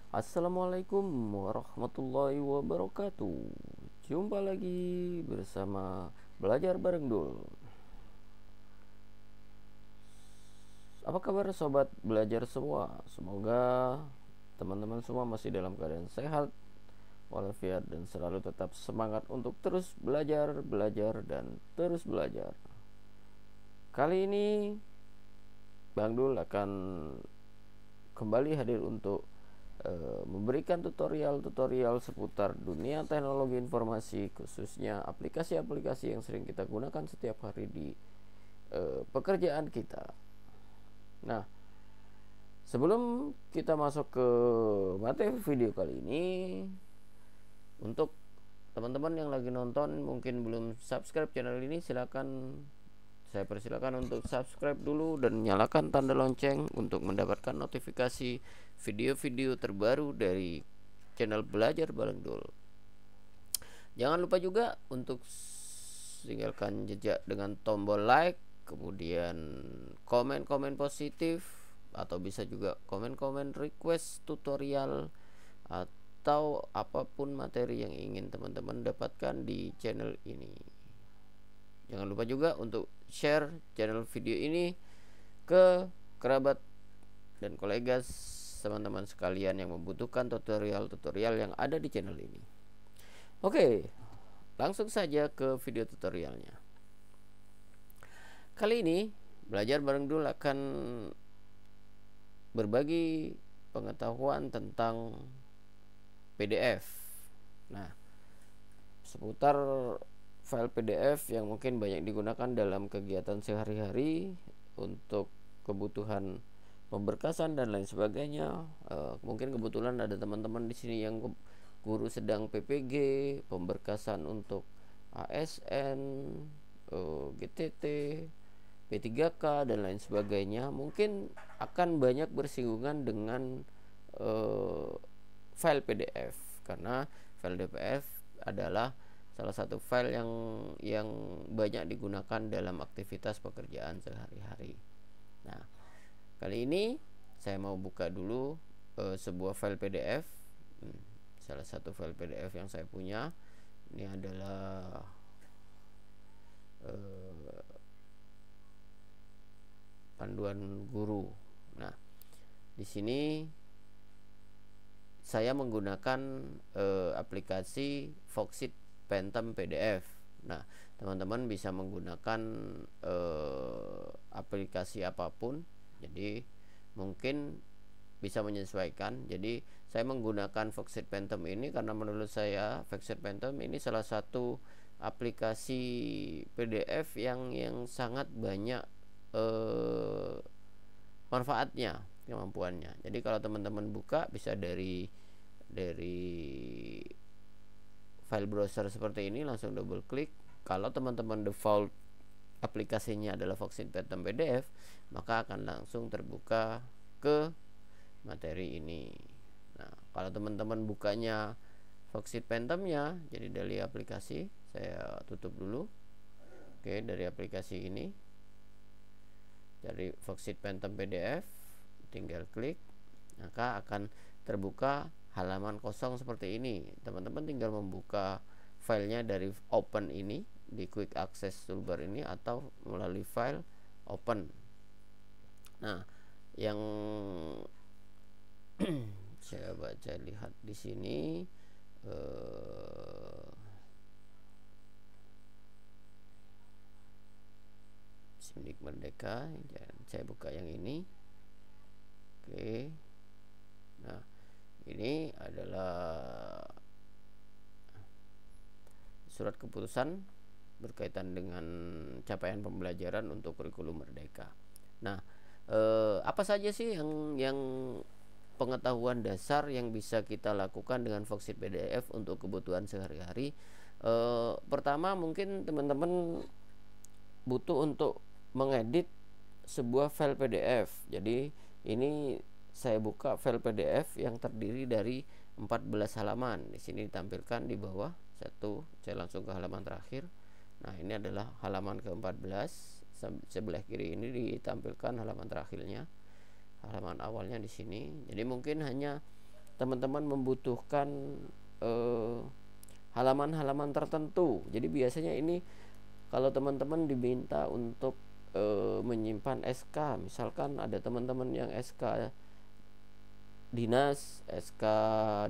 Assalamualaikum warahmatullahi wabarakatuh. Jumpa lagi bersama Belajar Bareng Dul. Apa kabar sobat belajar semua? Semoga teman-teman semua masih dalam keadaan sehat walafiat dan selalu tetap semangat untuk terus belajar, dan terus belajar. Kali ini Bang Dul akan kembali hadir untuk memberikan tutorial-tutorial seputar dunia teknologi informasi, khususnya aplikasi-aplikasi yang sering kita gunakan setiap hari di pekerjaan kita. Nah, sebelum kita masuk ke materi video kali ini, untuk teman-teman yang lagi nonton mungkin belum subscribe channel ini, saya persilakan untuk subscribe dulu dan nyalakan tanda lonceng untuk mendapatkan notifikasi video-video terbaru dari channel Belajar Bareng Dul. Jangan lupa juga untuk tinggalkan jejak dengan tombol like, kemudian komen-komen positif, atau bisa juga komen-komen request tutorial atau apapun materi yang ingin teman-teman dapatkan di channel ini. Jangan lupa juga untuk share channel video ini ke kerabat dan kolega teman-teman sekalian yang membutuhkan tutorial-tutorial yang ada di channel ini. Oke, langsung saja ke video tutorialnya. Kali ini Belajar Bareng Dul akan berbagi pengetahuan tentang PDF. Nah, seputar file PDF yang mungkin banyak digunakan dalam kegiatan sehari-hari untuk kebutuhan pemberkasan dan lain sebagainya. Mungkin kebetulan ada teman-teman di sini yang guru sedang PPG, pemberkasan untuk ASN, GTT, P3K dan lain sebagainya. Mungkin akan banyak bersinggungan dengan file PDF, karena file PDF adalah salah satu file yang banyak digunakan dalam aktivitas pekerjaan sehari-hari. Nah, kali ini saya mau buka dulu sebuah file PDF. Salah satu file PDF yang saya punya ini adalah panduan guru. Nah, di sini saya menggunakan aplikasi Foxit Phantom PDF. Nah, teman-teman bisa menggunakan aplikasi apapun, jadi mungkin bisa menyesuaikan. Jadi saya menggunakan Foxit Phantom ini karena menurut saya Foxit Phantom ini salah satu aplikasi PDF yang sangat banyak manfaatnya, kemampuannya. Jadi kalau teman-teman buka bisa dari file browser seperti ini, langsung double klik. Kalau teman-teman default aplikasinya adalah Foxit Phantom PDF, maka akan langsung terbuka ke materi ini. Nah, kalau teman-teman bukanya Foxit Phantomnya, jadi dari aplikasi, saya tutup dulu. Oke, dari aplikasi ini, dari Foxit Phantom PDF, tinggal klik, maka akan terbuka halaman kosong seperti ini. Teman-teman tinggal membuka filenya dari open ini di quick access toolbar ini atau melalui file open. Nah, yang saya baca lihat di sini Sindik Merdeka. Saya buka yang ini. Oke. Nah, ini adalah surat keputusan berkaitan dengan capaian pembelajaran untuk kurikulum Merdeka. Nah, apa saja sih yang pengetahuan dasar yang bisa kita lakukan dengan Foxit PDF untuk kebutuhan sehari-hari? Pertama, mungkin teman-teman butuh untuk mengedit sebuah file PDF. Jadi ini saya buka file PDF yang terdiri dari 14 halaman. Di sini ditampilkan di bawah satu. Saya langsung ke halaman terakhir. Nah, ini adalah halaman ke-14. Sebelah kiri ini ditampilkan halaman terakhirnya. Halaman awalnya di sini. Jadi mungkin hanya teman-teman membutuhkan halaman-halaman tertentu. Jadi biasanya ini kalau teman-teman diminta untuk menyimpan SK, misalkan ada teman-teman yang SK dinas, SK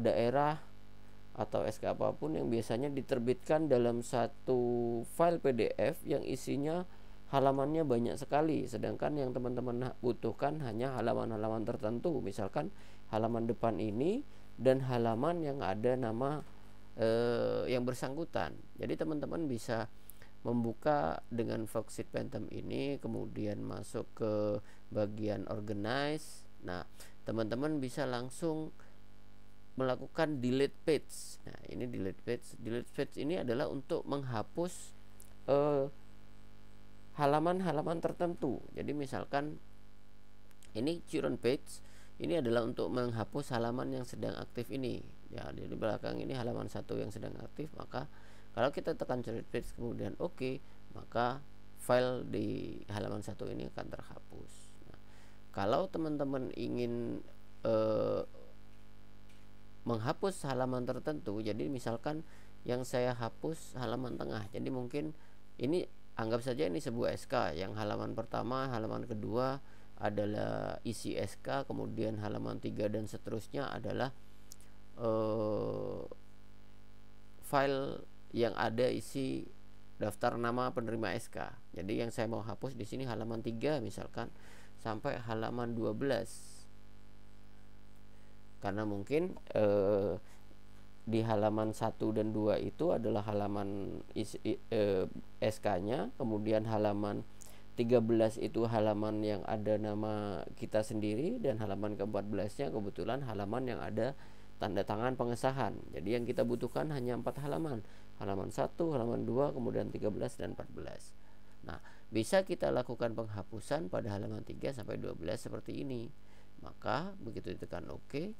daerah, atau SK apapun yang biasanya diterbitkan dalam satu file PDF yang isinya halamannya banyak sekali, sedangkan yang teman-teman butuhkan hanya halaman-halaman tertentu, misalkan halaman depan ini dan halaman yang ada nama yang bersangkutan. Jadi teman-teman bisa membuka dengan Worksheet Phantom ini, kemudian masuk ke bagian organize. Nah, teman-teman bisa langsung melakukan delete page. Nah, ini delete page. Delete page ini adalah untuk menghapus halaman-halaman tertentu. Jadi misalkan ini current page, ini adalah untuk menghapus halaman yang sedang aktif ini. Ya, di belakang ini halaman 1 yang sedang aktif, maka kalau kita tekan current page kemudian oke, maka file di halaman 1 ini akan terhapus. Nah, kalau teman-teman ingin menghapus halaman tertentu, jadi misalkan yang saya hapus halaman tengah, jadi mungkin ini anggap saja ini sebuah SK, yang halaman pertama, halaman kedua adalah isi SK, kemudian halaman 3 dan seterusnya adalah file yang ada isi daftar nama penerima SK. Jadi yang saya mau hapus di sini halaman 3 misalkan sampai halaman 12. Karena mungkin di halaman 1 dan 2 itu adalah halaman SK-nya, kemudian halaman 13 itu halaman yang ada nama kita sendiri, dan halaman ke-14-nya kebetulan halaman yang ada tanda tangan pengesahan. Jadi yang kita butuhkan hanya 4 halaman. Halaman 1, halaman 2, kemudian 13 dan 14. Nah, bisa kita lakukan penghapusan pada halaman 3 sampai 12 seperti ini. Maka begitu ditekan OK,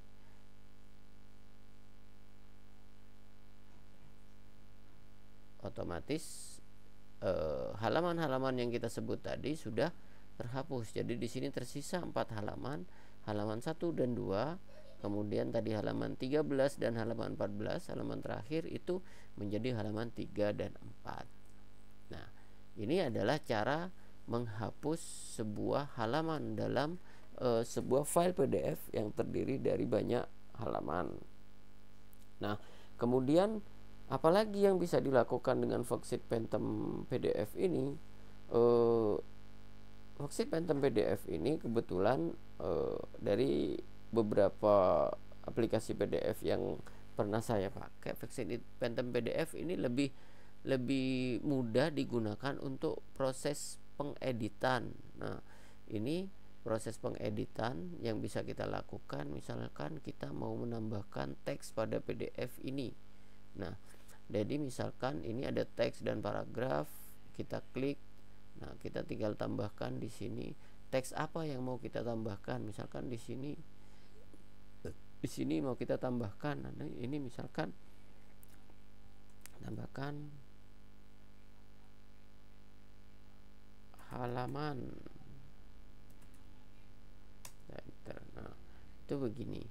otomatis halaman-halaman yang kita sebut tadi sudah terhapus. Jadi di sini tersisa 4 halaman, halaman 1 dan 2, kemudian tadi halaman 13 dan halaman 14, halaman terakhir itu menjadi halaman 3 dan 4. Nah, ini adalah cara menghapus sebuah halaman dalam sebuah file PDF yang terdiri dari banyak halaman. Nah, kemudian apalagi yang bisa dilakukan dengan Worksheet Phantom PDF ini? Worksheet Phantom PDF ini kebetulan dari beberapa aplikasi PDF yang pernah saya pakai, Worksheet Phantom PDF ini lebih mudah digunakan untuk proses pengeditan. Nah, ini proses pengeditan yang bisa kita lakukan, misalkan kita mau menambahkan teks pada PDF ini. Nah, jadi misalkan ini ada teks dan paragraf, kita klik. Nah, kita tinggal tambahkan di sini teks apa yang mau kita tambahkan. Misalkan di sini mau kita tambahkan, nah, ini misalkan tambahkan halaman. Nah, itu begini.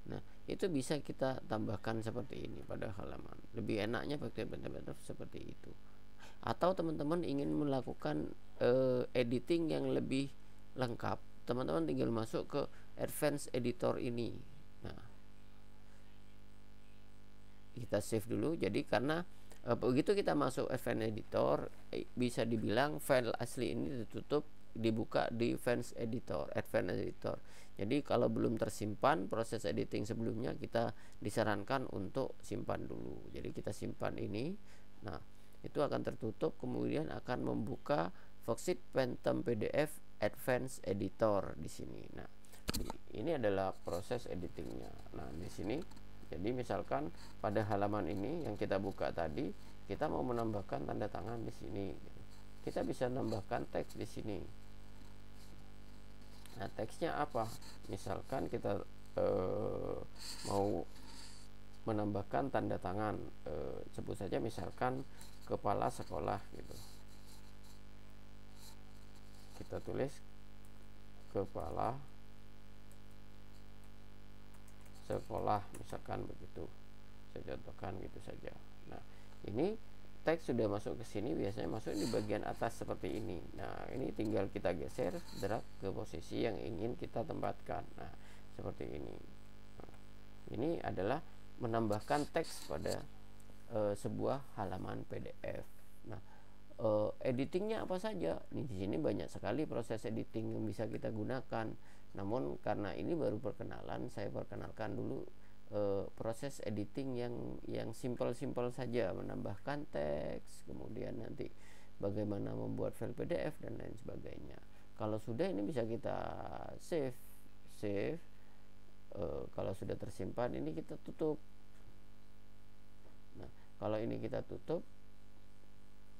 Nah, itu bisa kita tambahkan seperti ini pada halaman. Lebih enaknya pakai bentuk-bentuk seperti itu. Atau teman-teman ingin melakukan editing yang lebih lengkap, teman-teman tinggal masuk ke Advanced Editor ini. Nah, kita save dulu. Jadi karena begitu kita masuk Advanced Editor, bisa dibilang file asli ini ditutup, dibuka di Advanced Editor. Jadi kalau belum tersimpan proses editing sebelumnya, kita disarankan untuk simpan dulu. Jadi kita simpan ini. Nah, itu akan tertutup, kemudian akan membuka Worksheet Phantom PDF Advanced Editor di sini. Nah, ini adalah proses editingnya. Nah, di sini jadi misalkan pada halaman ini yang kita buka tadi, kita mau menambahkan tanda tangan di sini. Kita bisa menambahkan teks di sini. Nah, teksnya apa? Misalkan kita mau menambahkan tanda tangan, sebut saja misalkan kepala sekolah gitu. Kita tulis kepala sekolah misalkan begitu, saya contohkan gitu saja. Nah, ini teks sudah masuk ke sini, biasanya masuk di bagian atas seperti ini. Nah, ini tinggal kita geser, drag ke posisi yang ingin kita tempatkan. Nah, seperti ini. Nah, ini adalah menambahkan teks pada sebuah halaman PDF. Nah, editingnya apa saja? Di sini banyak sekali proses editing yang bisa kita gunakan. Namun karena ini baru perkenalan, saya perkenalkan dulu proses editing yang simpel-simpel saja, menambahkan teks, kemudian nanti bagaimana membuat file PDF dan lain sebagainya. Kalau sudah, ini bisa kita save. Kalau sudah tersimpan, ini kita tutup. Nah, kalau ini kita tutup,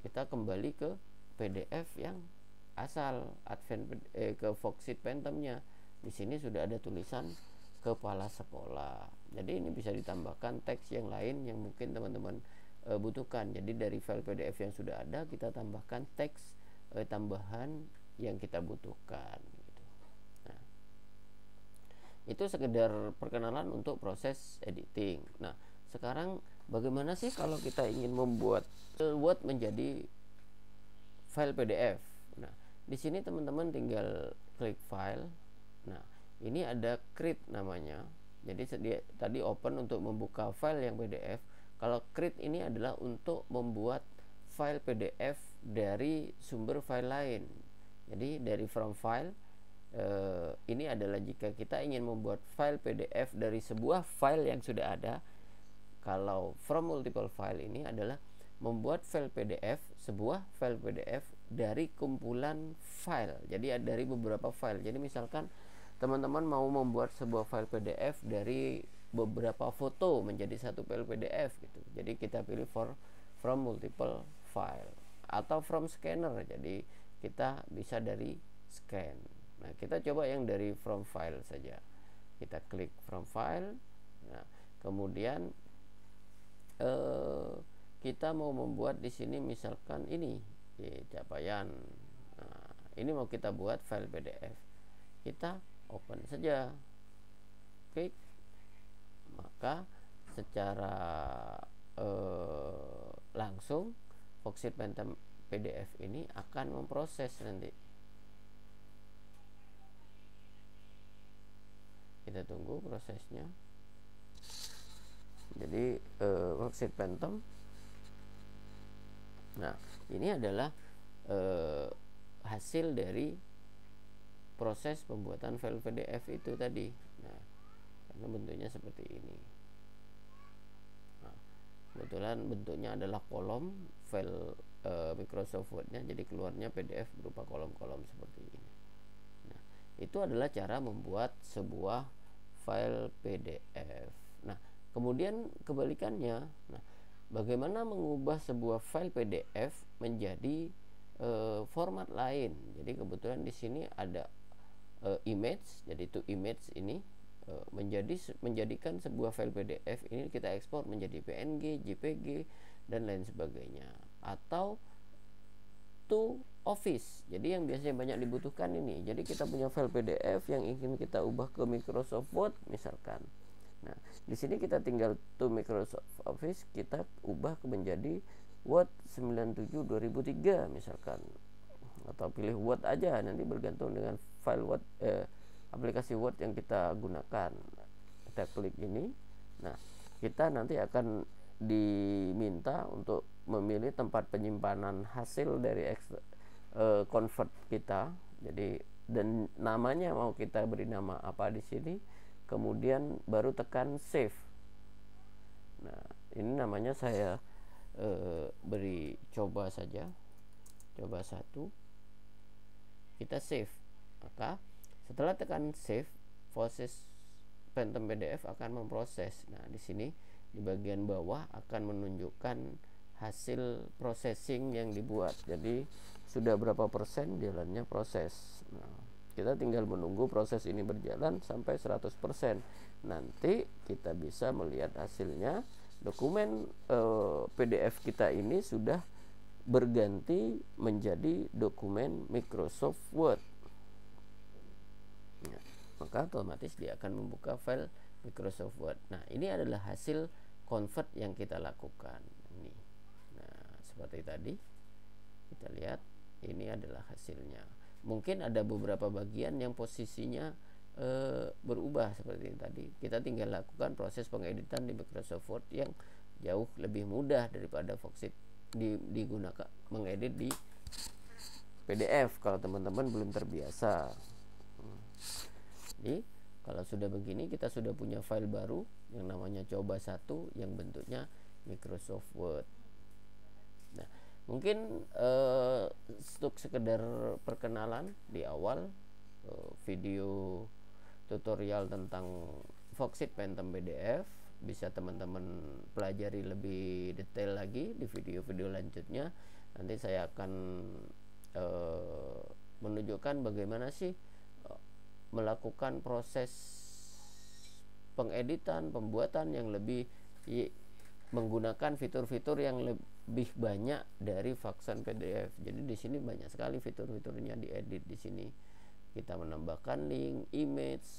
kita kembali ke PDF yang asal, ke Foxit Phantom-nya. Di sini sudah ada tulisan kepala sekolah. Jadi ini bisa ditambahkan teks yang lain yang mungkin teman-teman butuhkan. Jadi dari file PDF yang sudah ada, kita tambahkan teks tambahan yang kita butuhkan gitu. Nah, itu sekedar perkenalan untuk proses editing. Nah, sekarang bagaimana sih kalau kita ingin membuat Word menjadi file PDF? Nah, di sini teman-teman tinggal klik file. Nah, ini ada create namanya. Jadi tadi open untuk membuka file yang PDF. Kalau create ini adalah untuk membuat file PDF dari sumber file lain. Jadi dari from file, ini adalah jika kita ingin membuat file PDF dari sebuah file yang sudah ada. Kalau from multiple file ini adalah membuat file PDF, sebuah file PDF dari kumpulan file. Jadi dari beberapa file. Jadi misalkan teman-teman mau membuat sebuah file PDF dari beberapa foto menjadi satu file PDF gitu. Jadi kita pilih from multiple file atau from scanner. Jadi kita bisa dari scan. Nah, kita coba yang dari from file saja. Kita klik from file. Nah, kemudian kita mau membuat di sini misalkan ini capaian. Nah, ini mau kita buat file PDF. Kita open saja, klik, maka secara langsung Foxit Phantom PDF ini akan memproses nanti. Kita tunggu prosesnya. Jadi Foxit Phantom. Nah, ini adalah hasil dari proses pembuatan file PDF itu tadi. Nah, karena bentuknya seperti ini. Nah, kebetulan bentuknya adalah kolom file Microsoft Word-nya, jadi keluarnya PDF berupa kolom-kolom seperti ini. Nah, itu adalah cara membuat sebuah file PDF. Nah, kemudian kebalikannya, nah, bagaimana mengubah sebuah file PDF menjadi format lain. Jadi kebetulan di sini ada image, jadi itu image ini menjadikan sebuah file PDF ini kita ekspor menjadi PNG, JPG dan lain sebagainya, atau to Office. Jadi yang biasanya banyak dibutuhkan ini. Jadi kita punya file PDF yang ingin kita ubah ke Microsoft Word misalkan. Nah, di sini kita tinggal to Microsoft Office, kita ubah menjadi Word 97 2003 misalkan, atau pilih Word aja, nanti bergantung dengan file Word aplikasi Word yang kita gunakan. Kita klik ini. Nah, kita nanti akan diminta untuk memilih tempat penyimpanan hasil dari convert kita. Jadi dan namanya mau kita beri nama apa di sini. Kemudian baru tekan save. Nah, ini namanya saya beri coba saja. Coba 1. Kita save. Maka setelah tekan save, proses Phantom PDF akan memproses. Nah, di sini di bagian bawah akan menunjukkan hasil processing yang dibuat. Jadi sudah berapa persen jalannya proses. Nah, kita tinggal menunggu proses ini berjalan sampai 100%. Nanti kita bisa melihat hasilnya. Dokumen PDF kita ini sudah berganti menjadi dokumen Microsoft Word. Nah, maka otomatis dia akan membuka file Microsoft Word. Nah, ini adalah hasil convert yang kita lakukan. Ini. Nah, seperti tadi kita lihat ini adalah hasilnya. Mungkin ada beberapa bagian yang posisinya berubah seperti ini tadi. Kita tinggal lakukan proses pengeditan di Microsoft Word yang jauh lebih mudah daripada Foxit digunakan mengedit di PDF kalau teman-teman belum terbiasa. Jadi kalau sudah begini, kita sudah punya file baru yang namanya coba 1 yang bentuknya Microsoft Word. Nah, mungkin untuk sekedar perkenalan di awal, video tutorial tentang Foxit Phantom PDF bisa teman-teman pelajari lebih detail lagi di video-video lanjutnya. Nanti saya akan menunjukkan bagaimana sih melakukan proses pengeditan, pembuatan yang lebih menggunakan fitur-fitur yang lebih banyak dari Foxit PDF. Jadi di sini banyak sekali fitur-fiturnya diedit di sini. Kita menambahkan link, image,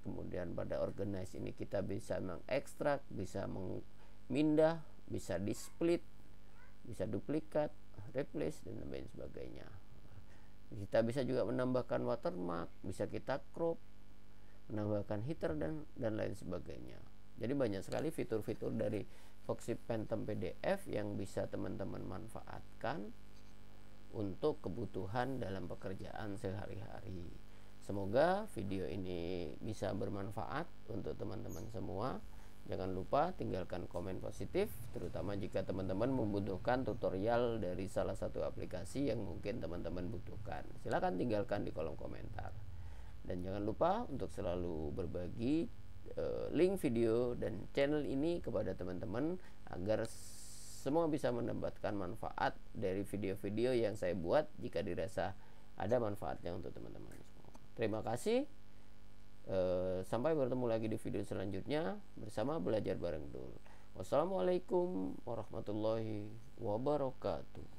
kemudian pada organize ini kita bisa mengekstrak, bisa memindah, bisa di-split, bisa duplikat, replace dan lain sebagainya. Kita bisa juga menambahkan watermark, bisa kita crop, menambahkan header dan lain sebagainya. Jadi banyak sekali fitur-fitur dari Foxit Phantom PDF yang bisa teman-teman manfaatkan untuk kebutuhan dalam pekerjaan sehari-hari. Semoga video ini bisa bermanfaat untuk teman-teman semua. Jangan lupa tinggalkan komen positif, terutama jika teman-teman membutuhkan tutorial dari salah satu aplikasi yang mungkin teman-teman butuhkan. Silahkan tinggalkan di kolom komentar. Dan jangan lupa untuk selalu berbagi link video dan channel ini kepada teman-teman agar semua bisa mendapatkan manfaat dari video-video yang saya buat jika dirasa ada manfaatnya untuk teman-teman semua. Terima kasih. Sampai bertemu lagi di video selanjutnya bersama Belajar Bareng Dul. Wassalamualaikum warahmatullahi wabarakatuh.